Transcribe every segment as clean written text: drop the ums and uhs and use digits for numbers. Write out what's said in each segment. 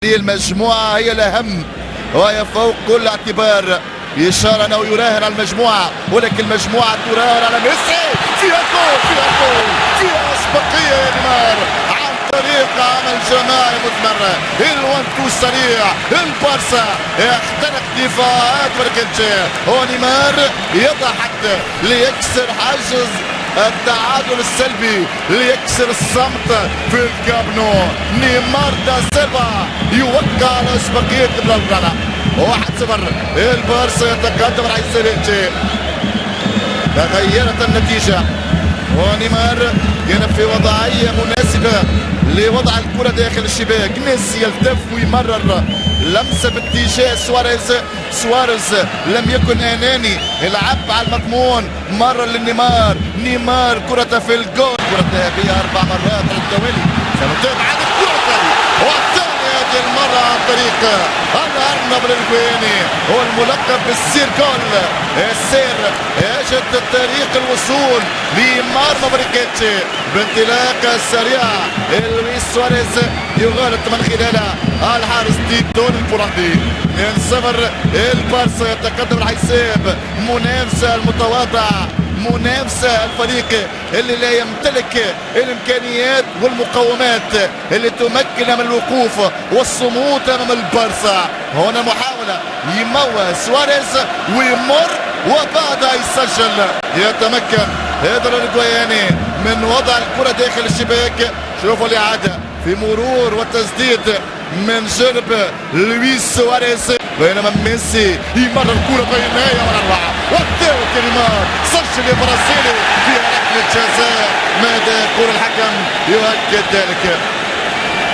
المجموعة هي الأهم وهي فوق كل اعتبار. إشارة أنه يراهن على المجموعة، ولكن المجموعة تراهن على ميسي. فيها جول فيها جول فيها أسبقية يا نيمار عن طريق عمل جماعي مثمر. الوان سريع، البارسا يخترق دفاعات بركنتي ونيمار يضع حد ليكسر حاجز التعادل السلبي، ليكسر الصمت في الكابنو. نيمار دا سيلفا يوقع على اسبقية بلغرانا 1-0. البارسا يتقدم على السيرينتي. تغيرت النتيجة ونيمار كان في وضعية مناسبة لوضع الكرة داخل الشباك. ميسي يلتف ويمرر لمسة باتجاه سواريز لم يكن اناني، يلعب على المضمون، مرة للنيمار. نيمار كرة في الجول، كرة ذهبية 4 مرات للدولي. سنتابع هذه الكرة الثانية والثانية هذه المرة عن طريق الأرنب الألباني هو الملقب بالسيركول. السير يجد طريق الوصول لمرمى بريكيتشي بانطلاقة سريعة. لويس سواريز يغالط من خلالها الحارس تيتون البولندي. 2-0. البارسا يتقدم الحساب. منافسة المتواضعة، منافسة الفريق اللي لا يمتلك الامكانيات والمقومات اللي تمكن من الوقوف والصمود امام البارسا. هنا محاولة يموه سواريز ويمر وبعدها يسجل. يتمكن هيدر الجوياني من وضع الكرة داخل الشباك. شوفوا الإعادة في مرور وتسديد من جانب لويس سواريز، بينما ميسي يمرر الكرة بين النهاية والأربعة والثالث نيمار سجل يا برازيلي في ركلة جزاء. ماذا يقول الحكم؟ يؤكد ذلك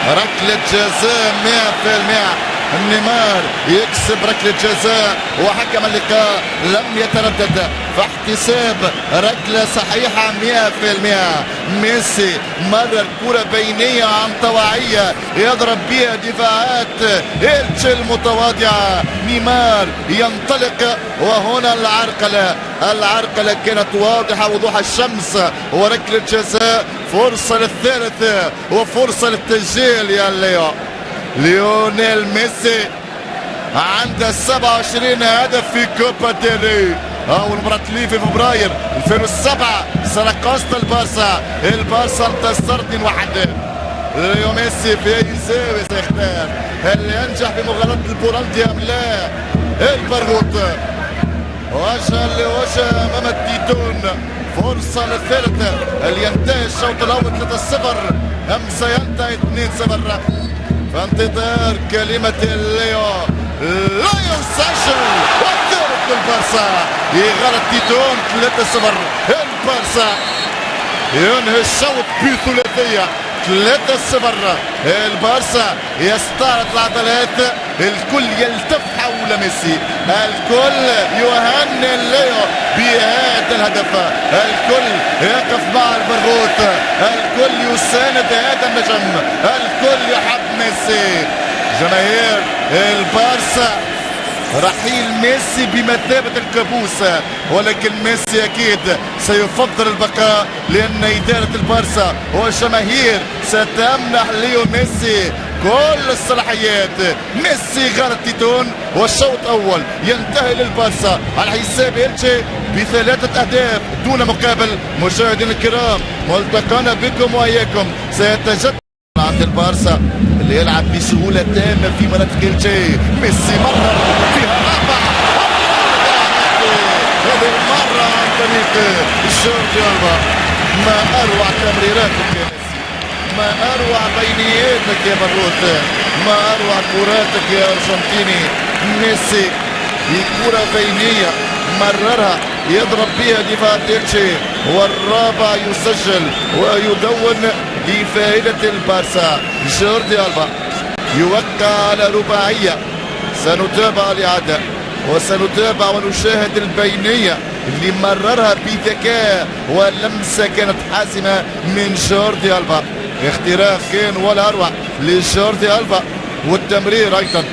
ركلة جزاء 100%. نيمار يكسب ركلة جزاء وحكم اللقاء لم يتردد في احتساب ركلة صحيحة 100%. ميسي مرر كرة بينية عن طواعية يضرب بها دفاعات إلتش المتواضعة. نيمار ينطلق وهنا العرقلة كانت واضحة وضوح الشمس وركلة جزاء. فرصة للثالث وفرصة للتسجيل يا ليونيل ميسي عنده 27 هدف في كوبا ديل. اول مرة ليه في فبراير 2007 سرقست البارسا انتصر 2-1. ليو ميسي في اي زاوية سيختار؟ هل ينجح في مغالطة البولندي ام لا؟ البرغوث وجها لوجه امام التيتون. فرصة للثالث. هل ينتهي الشوط الاول 3-0 ام سينتهي 2-0؟ فانتظار كلمة ليو لا يسجل والثالث للبارسا. يغلط تيتون 3-0. البارسا ينهي الشوط بثلاثية 3-0. البارسا يستعرض العضلات، الكل يلتف حول ميسي، الكل يهنئ ليو بهذا الهدف، الكل يقف مع البرغوث، الكل يساند هذا النجم، الكل يحب ميسي. جماهير البارسا رحيل ميسي بمثابة الكابوس، ولكن ميسي أكيد سيفضل البقاء لأن إدارة البارسا والجماهير ستمنح ليو ميسي كل الصلاحيات. ميسي غلط تيتون والشوط الأول ينتهي للبارسا على حساب إلتشي ب3 أهداف دون مقابل. مشاهدينا الكرام، ملتقانا بكم وإياكم سيتجدد عند البارسا اللي يلعب بسهولة تامة في مناطق إلتشي. ميسي مرر فيها رابع هذه المرة عن طريق جوردي ألبا. ما أروع تمريراتك يا ميسي، ما أروع بينياتك يا بروت، ما أروع كراتك يا أرجنتيني. ميسي بكرة بينية مررها يضرب بها دفاع إلتشي والرابع يسجل ويدون لفائدة البارسا. جوردي ألبا يوقع على رباعية. سنتابع الإعادة وسنتابع ونشاهد البينية اللي مررها بذكاء ولمسة كانت حاسمة من جوردي ألبا. اختراق كان ولا أروع لجوردي ألبا، والتمرير أيضا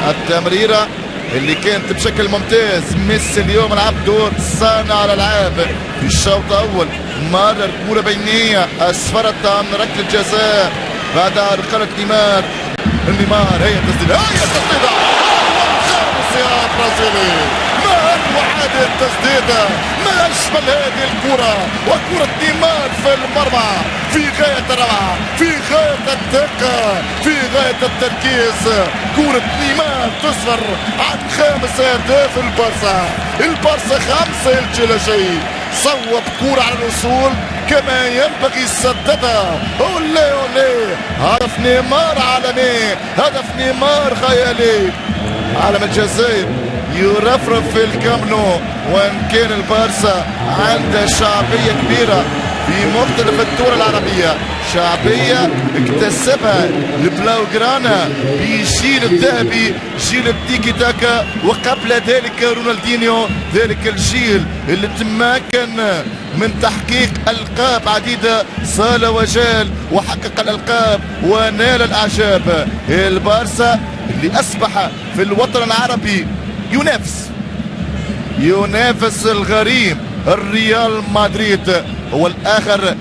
التمريرة اللي كانت بشكل ممتاز. ميسي اليوم لعب دور صانع الألعاب في الشوط الأول. مرر كرة بينية أسفرت عن ركلة جزاء بعدها ركلة نيمار نيمار هي التسديده والخامس يا برازيلي. ما اروع هذه التسديده، ما اشمل هذه الكره، وكره نيمار في المرمى في غايه الروعه، في غايه الدقه، في غايه التركيز. كره نيمار تسفر عن خامس اهداف البارسا 5 الجيل. صوب كرة على الوصول كما ينبغي سددها. أولي أولي، هدف نيمار عالمي، هدف نيمار خيالي. علم الجزائر يرفرف في الكامب نو، وان كان البارسا عنده شعبية كبيرة في مختلف الدول العربية، شعبية اكتسبها البلاوغرانا بجيل الذهبي، جيل التيكي تاكا، وقبل ذلك رونالدينيو، ذلك الجيل اللي تمكن من تحقيق ألقاب عديدة، صال وجال وحقق الألقاب ونال الأعجاب. البارسا اللي أصبح في الوطن العربي ينافس الغريم الريال مدريد، هو الآخر